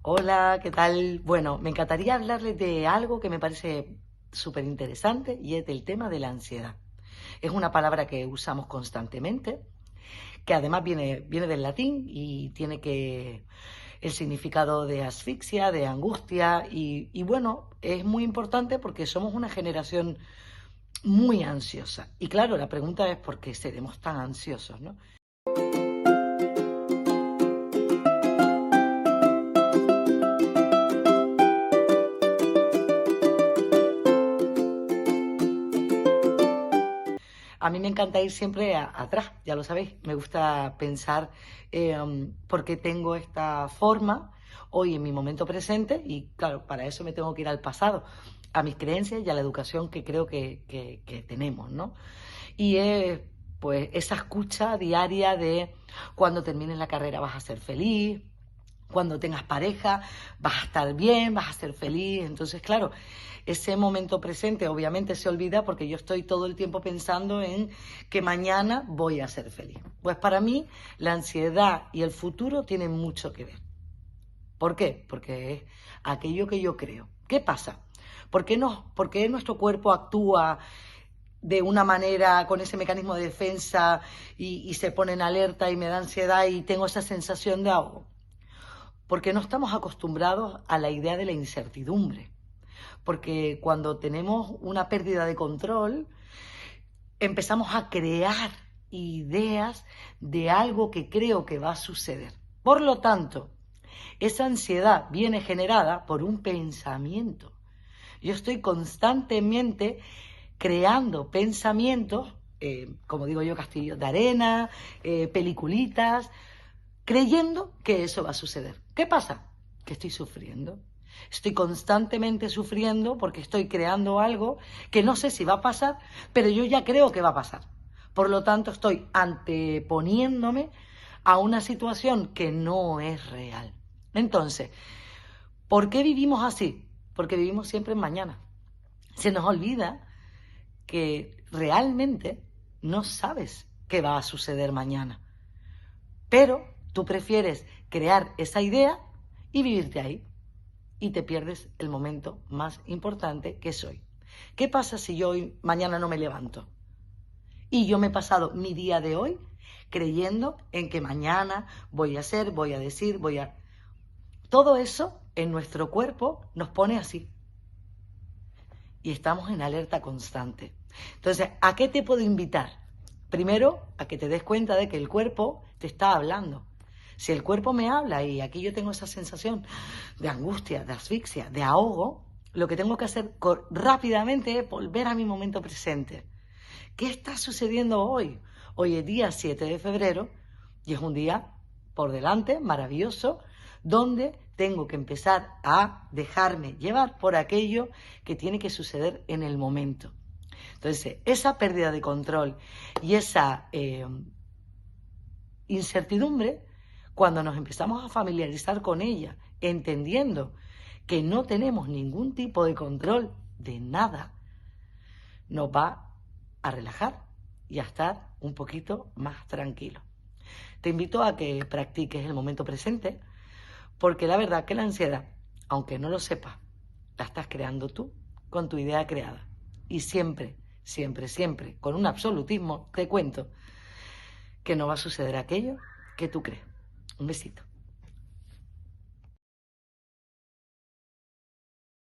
Hola, ¿qué tal? Bueno, me encantaría hablarles de algo que me parece súper interesante y es del tema de la ansiedad. Es una palabra que usamos constantemente, que además viene del latín y tiene el significado de asfixia, de angustia y bueno, es muy importante porque somos una generación muy ansiosa. Y claro, la pregunta es por qué seremos tan ansiosos, ¿no? A mí me encanta ir siempre atrás, ya lo sabéis. Me gusta pensar por qué tengo esta forma hoy en mi momento presente y claro, para eso me tengo que ir al pasado, a mis creencias y a la educación que creo que tenemos, ¿no? Y es pues esa escucha diaria de cuando termines la carrera vas a ser feliz, cuando tengas pareja vas a estar bien, vas a ser feliz. Entonces, claro, ese momento presente obviamente se olvida porque yo estoy todo el tiempo pensando en que mañana voy a ser feliz. Pues para mí la ansiedad y el futuro tienen mucho que ver. ¿Por qué? Porque es aquello que yo creo. ¿Qué pasa? ¿Por qué nuestro cuerpo actúa de una manera con ese mecanismo de defensa y se pone en alerta y me da ansiedad y tengo esa sensación de ahogo? Porque no estamos acostumbrados a la idea de la incertidumbre. Porque cuando tenemos una pérdida de control, empezamos a crear ideas de algo que creo que va a suceder. Por lo tanto, esa ansiedad viene generada por un pensamiento. Yo estoy constantemente creando pensamientos, como digo yo, castillos de arena, peliculitas, creyendo que eso va a suceder. ¿Qué pasa? Que estoy sufriendo. Estoy constantemente sufriendo porque estoy creando algo que no sé si va a pasar, pero yo ya creo que va a pasar. Por lo tanto, estoy anteponiéndome a una situación que no es real. Entonces, ¿por qué vivimos así? Porque vivimos siempre en mañana. Se nos olvida que realmente no sabes qué va a suceder mañana. Pero tú prefieres crear esa idea y vivirte ahí. Y te pierdes el momento más importante que es hoy. ¿Qué pasa si yo hoy, mañana no me levanto? Y yo me he pasado mi día de hoy creyendo en que mañana voy a hacer, voy a decir, voy a... Todo eso en nuestro cuerpo nos pone así. Y estamos en alerta constante. Entonces, ¿a qué te puedo invitar? Primero, a que te des cuenta de que el cuerpo te está hablando. Si el cuerpo me habla y aquí yo tengo esa sensación de angustia, de asfixia, de ahogo, lo que tengo que hacer rápidamente es volver a mi momento presente. ¿Qué está sucediendo hoy? Hoy es día 7 de febrero y es un día por delante maravilloso donde tengo que empezar a dejarme llevar por aquello que tiene que suceder en el momento. Entonces, esa pérdida de control y esa incertidumbre, cuando nos empezamos a familiarizar con ella, entendiendo que no tenemos ningún tipo de control de nada, nos va a relajar y a estar un poquito más tranquilo. Te invito a que practiques el momento presente, porque la verdad que la ansiedad, aunque no lo sepas, la estás creando tú con tu idea creada. Y siempre, siempre, siempre, con un absolutismo, te cuento que no va a suceder aquello que tú crees. Un besito.